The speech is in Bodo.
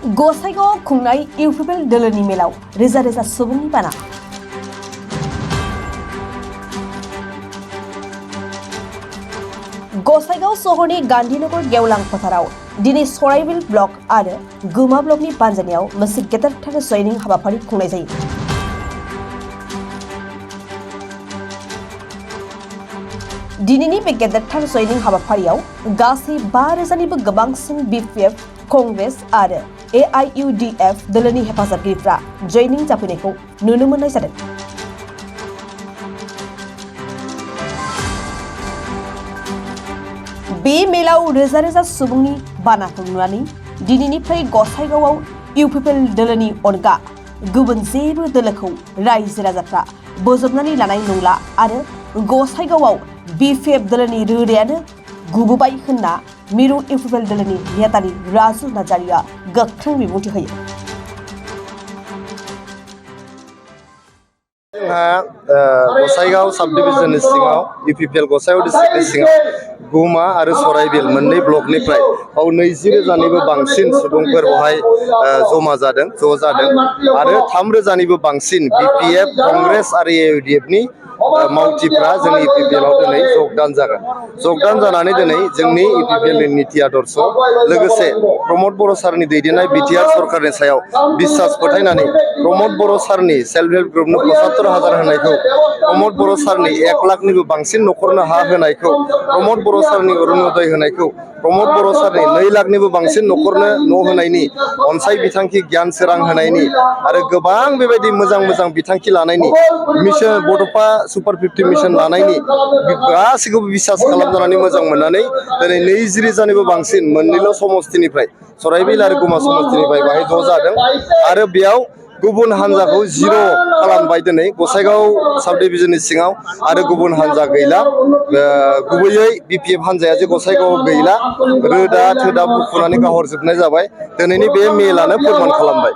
गसाइगाव खुंनाय इउपिपिएल दोलोनि मेलाव रोजा रोजा सुबुंनि बाना। गसाइगाव सहरनि गांधीनगर गेवलां फोथाराव दिनै सराइबिल ब्लक आरो गुमा ब्लकनि बानजायनायाव मोनसे गेदेरथार जयनिं हाबाफारि खुंनाय जायो। दिनैनि बे गेदेरथार जयनिं हाबाफारियाव गासै 5,000निबो गोबांसिन बिपिएफ, कंग्रेस आरो एआईइउडिएफ दोलोनि हेफाजाबगिरिफ्रा जयनिं जाफैनायखौ नुनो मोननाय जादों। बे मेलाव रोजा रोजा सुबुंनि बानाखौ नुनानै दिनैनिफ्राय गसाइगावआव इउपिपिएल दोलोनि अनगा गुबुन जेबो दोलोखौ रायजो राजाफ्रा बोजबनानै लानाय नंला आरो गसाइगावआव बिपिएफ दोलोनि रोदायानो गुबोबाय होनना मिरु इउपिपिएल दोलोनि नेतानि राजु नार्जारिया गोख्रों बिबुंथि होयो। गसाइगाव सब डिविजननि सिङाव इउपिपिएल गसाइगाव डिस्ट्रिक्टनि सिङाव गुमा आरो सराइबिल मोननै ब्लकनिफ्राय 20,000निबो बांसिन सुबुंफोर बेवहाय जमा जादों आरो 3,000निबो बांसिन बिपिएफ, कंग्रेस आरो एआईइउडिएफनि मावथिफ्रा जोंनि इउपिपिएलआव दिनै जगदान जानानै दिनै जोंनि इउपिपिएलनि नीति आदर्श लोगोसे प्रमद बर' सारनि दैदेननाय बिटिआर सरकारनि सायाव बिसास फोथायनानै प्रमद बर' सारनि सेल्फ हेल्प ग्रुपनो 75,000 होनायखौ, प्रमद बर' सारनि 1 लाखनिबो बांसिन न'खरनो हा होनायखौ, प्रमद बर' सारनि अरुणोदय होनायखौ, प्रमद बर' सारनि 2 लाखनिबो बांसिन न'खरनो न' होनायनि अनसाय बिथांखि गियान सोरां होनायनि आरो गोबां बेबायदि मोजां बिथांखि लानायनि मिशन बड'फा सुपार 50 मिशन लानायनि गासैखौबो बिसास खालामजानानै मोजां मोननानै दिनै 20,000निबो बांसिन मोननैल' समस्तिनिफ्राय सराइबिल आरो गुमा समस्तिनिफ्राय बाहाय ज' जादों आरो बेयाव गुबुन हान्जाखौ जिर' खालामबाय दिनै गसाइगाव साब डिभिजननि सिङाव आरो गुबुन हान्जा गैला। गुबैयै बिपिएफ हान्जाया जे गसाइगावआव गैला, रोदा थोदा बुखुनानै गाहरजोबनाय जाबाय। दिनैनि बे मेलानो फोरमान खालामबाय।